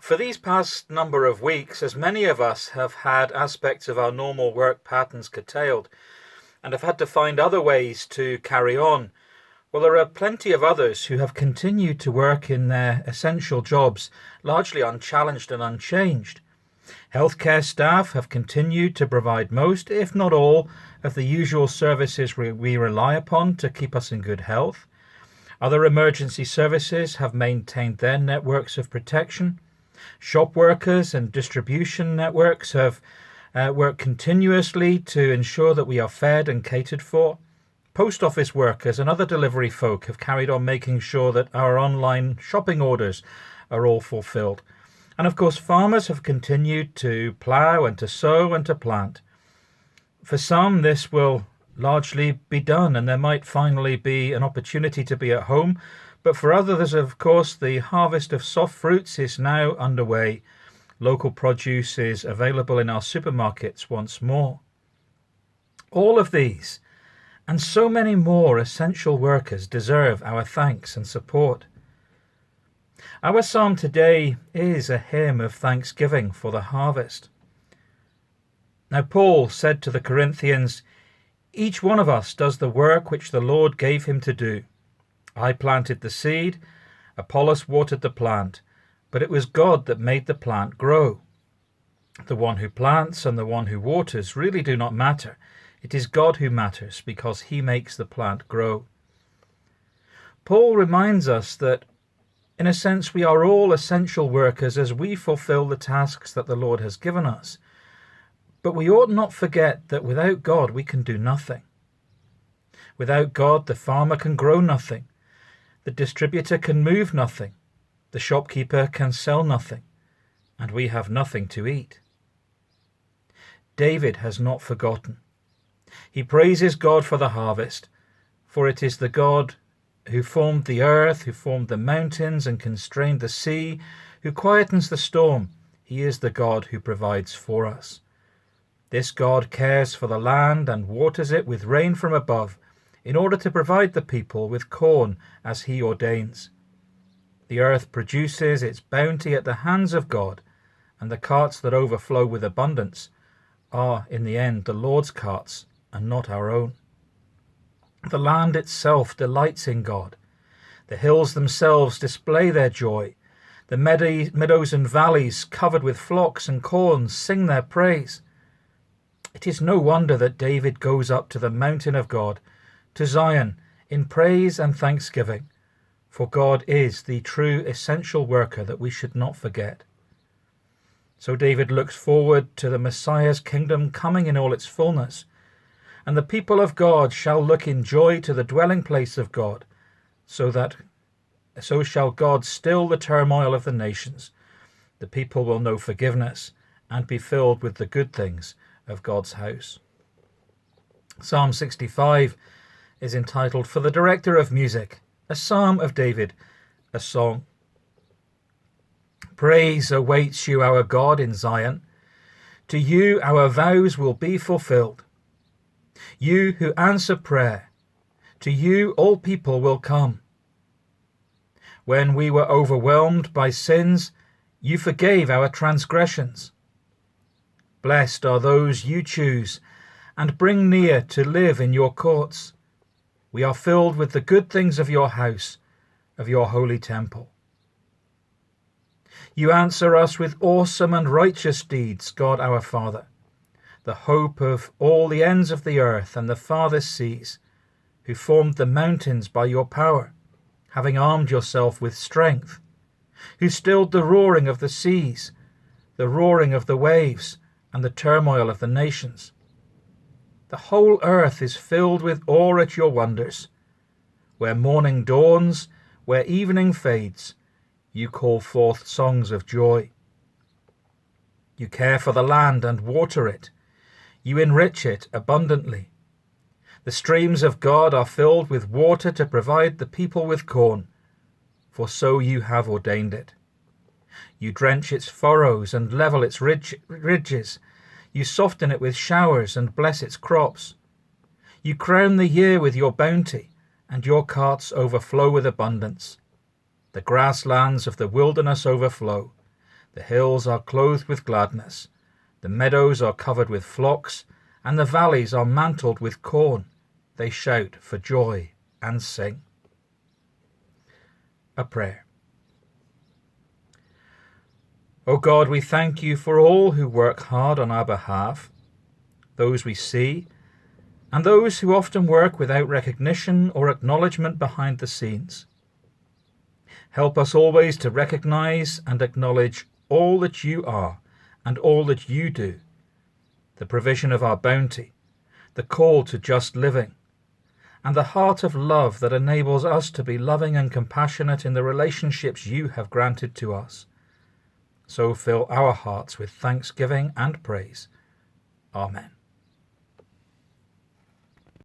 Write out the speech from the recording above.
For these past number of weeks, as many of us have had aspects of our normal work patterns curtailed and have had to find other ways to carry on, well, there are plenty of others who have continued to work in their essential jobs, largely unchallenged and unchanged. Healthcare staff have continued to provide most, if not all, of the usual services we rely upon to keep us in good health. Other emergency services have maintained their networks of protection. Shop workers and distribution networks have worked continuously to ensure that we are fed and catered for. Post office workers and other delivery folk have carried on making sure that our online shopping orders are all fulfilled. And of course, farmers have continued to plough and to sow and to plant. For some, this will largely be done, and there might finally be an opportunity to be at home. But for others, of course, the harvest of soft fruits is now underway. Local produce is available in our supermarkets once more. All of these, and so many more essential workers, deserve our thanks and support. Our psalm today is a hymn of thanksgiving for the harvest. Now, Paul said to the Corinthians, "Each one of us does the work which the Lord gave him to do. I planted the seed, Apollos watered the plant, but it was God that made the plant grow." The one who plants and the one who waters really do not matter. It is God who matters, because he makes the plant grow. Paul reminds us that, in a sense, we are all essential workers as we fulfill the tasks that the Lord has given us. But we ought not forget that without God we can do nothing. Without God, the farmer can grow nothing. The distributor can move nothing. The shopkeeper can sell nothing. And we have nothing to eat. David has not forgotten. He praises God for the harvest, for it is the God who formed the earth, who formed the mountains and constrained the sea, who quietens the storm. He is the God who provides for us. This God cares for the land and waters it with rain from above, in order to provide the people with corn as he ordains. The earth produces its bounty at the hands of God, and the carts that overflow with abundance are, in the end, the Lord's carts and not our own. The land itself delights in God. The hills themselves display their joy. The meadows and valleys covered with flocks and corn sing their praise. It is no wonder that David goes up to the mountain of God, to Zion, in praise and thanksgiving, for God is the true essential worker that we should not forget. So David looks forward to the Messiah's kingdom coming in all its fullness, and the people of God shall look in joy to the dwelling place of God, so shall God still the turmoil of the nations. The people will know forgiveness and be filled with the good things of God's house. Psalm 65 is entitled, "For the Director of Music, a Psalm of David, a Song." Praise awaits you, our God, in Zion. To you our vows will be fulfilled. You who answer prayer, to you all people will come. When we were overwhelmed by sins, you forgave our transgressions. Blessed are those you choose and bring near to live in your courts. We are filled with the good things of your house, of your holy temple. You answer us with awesome and righteous deeds, God our Father, the hope of all the ends of the earth and the farthest seas, who formed the mountains by your power, having armed yourself with strength, who stilled the roaring of the seas, the roaring of the waves, and the turmoil of the nations. The whole earth is filled with awe at your wonders. Where morning dawns, where evening fades, you call forth songs of joy. You care for the land and water it. You enrich it abundantly. The streams of God are filled with water to provide the people with corn, for so you have ordained it. You drench its furrows and level its ridges. You soften it with showers and bless its crops. You crown the year with your bounty, and your carts overflow with abundance. The grasslands of the wilderness overflow. The hills are clothed with gladness, the meadows are covered with flocks, and the valleys are mantled with corn. They shout for joy and sing. A prayer. O God, we thank you for all who work hard on our behalf, those we see, and those who often work without recognition or acknowledgement behind the scenes. Help us always to recognize and acknowledge all that you are and all that you do, the provision of our bounty, the call to just living, and the heart of love that enables us to be loving and compassionate in the relationships you have granted to us. So fill our hearts with thanksgiving and praise. Amen.